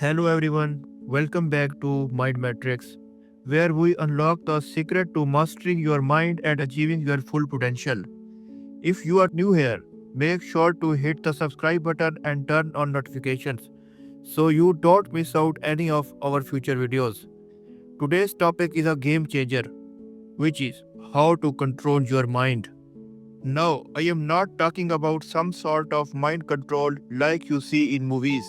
Hello everyone, welcome back to Mind Matrix, where we unlock the secret to mastering your mind and achieving your full potential. If you are new here, make sure to hit the subscribe button and turn on notifications so you don't miss out any of our future videos. Today's topic is a game changer, which is how to control your mind. Now, I am not talking about some sort of mind control like you see in movies.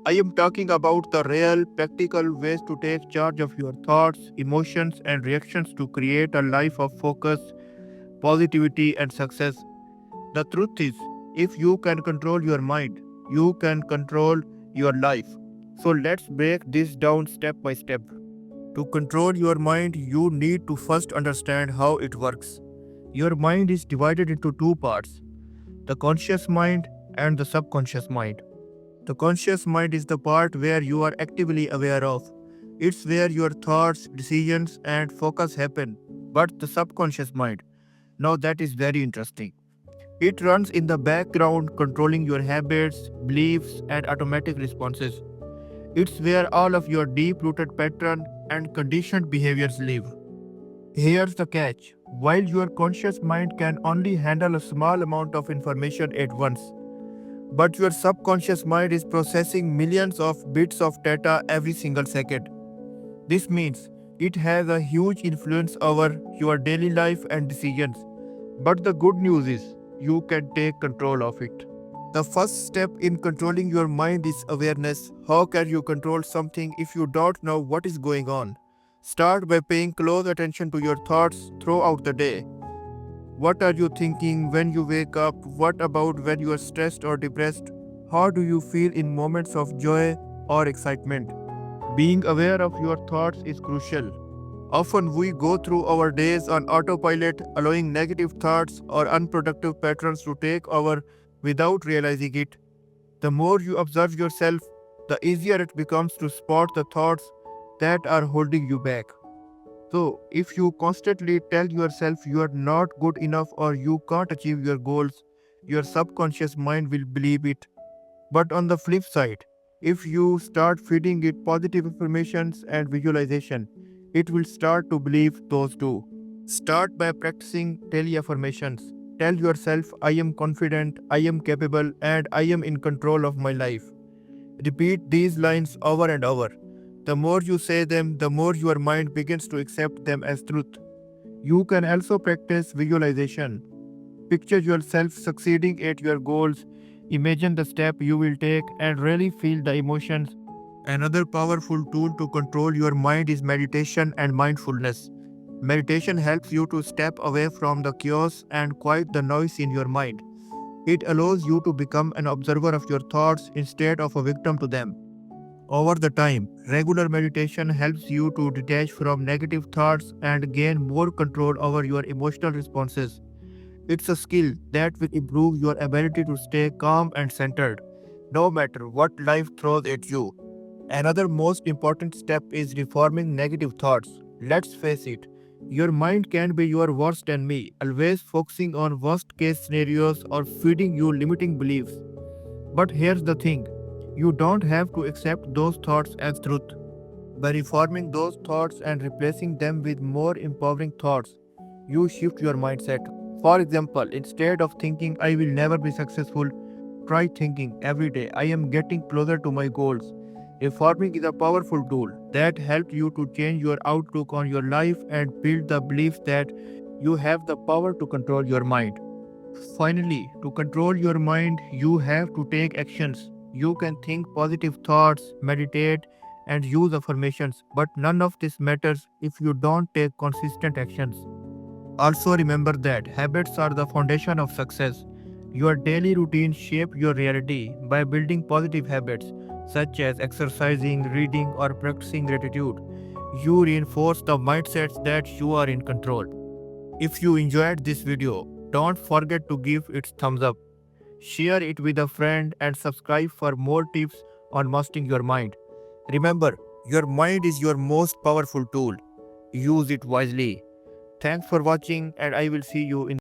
I am talking about the real, practical ways to take charge of your thoughts, emotions, and reactions to create a life of focus, positivity, and success. The truth is, if you can control your mind, you can control your life. So let's break this down step by step. To control your mind, you need to first understand how it works. Your mind is divided into two parts, the conscious mind and the subconscious mind. The conscious mind is the part where you are actively aware of. It's where your thoughts, decisions, and focus happen. But the subconscious mind, now that is very interesting. It runs in the background, controlling your habits, beliefs, and automatic responses. It's where all of your deep rooted pattern and conditioned behaviors live. Here's the catch. While your conscious mind can only handle a small amount of information at once, but your subconscious mind is processing millions of bits of data every single second. This means it has a huge influence over your daily life and decisions. But the good news is you can take control of it. The first step in controlling your mind is awareness. How can you control something if you don't know what is going on? Start by paying close attention to your thoughts throughout the day. What are you thinking when you wake up? What about when you are stressed or depressed? How do you feel in moments of joy or excitement? Being aware of your thoughts is crucial. Often we go through our days on autopilot, allowing negative thoughts or unproductive patterns to take over without realizing it. The more you observe yourself, the easier it becomes to spot the thoughts that are holding you back. So, if you constantly tell yourself you are not good enough or you can't achieve your goals, your subconscious mind will believe it. But on the flip side, if you start feeding it positive affirmations and visualization, it will start to believe those too. Start by practicing daily affirmations. Tell yourself, I am confident, I am capable, and I am in control of my life. Repeat these lines over and over. The more you say them, the more your mind begins to accept them as truth. You can also practice visualization. Picture yourself succeeding at your goals, imagine the step you will take, and really feel the emotions. Another powerful tool to control your mind is meditation and mindfulness. Meditation helps you to step away from the chaos and quiet the noise in your mind. It allows you to become an observer of your thoughts instead of a victim to them. Over the time, regular meditation helps you to detach from negative thoughts and gain more control over your emotional responses. It's a skill that will improve your ability to stay calm and centered, no matter what life throws at you. Another most important step is reforming negative thoughts. Let's face it, your mind can be your worst enemy, always focusing on worst case scenarios or feeding you limiting beliefs. But here's the thing, you don't have to accept those thoughts as truth. By reforming those thoughts and replacing them with more empowering thoughts, you shift your mindset. For example, instead of thinking I will never be successful, try thinking every day I am getting closer to my goals. Reforming is a powerful tool that helps you to change your outlook on your life and build the belief that you have the power to control your mind. Finally, to control your mind, you have to take actions. You can think positive thoughts, meditate, and use affirmations, but none of this matters if you don't take consistent actions. Also, remember that habits are the foundation of success. Your daily routine shape your reality by building positive habits such as exercising, reading, or practicing gratitude. You reinforce the mindsets that you are in control. If you enjoyed this video, don't forget to give it thumbs up. Share it with a friend and subscribe for more tips on mastering your mind. Remember, your mind is your most powerful tool. Use it wisely. Thanks for watching and I will see you in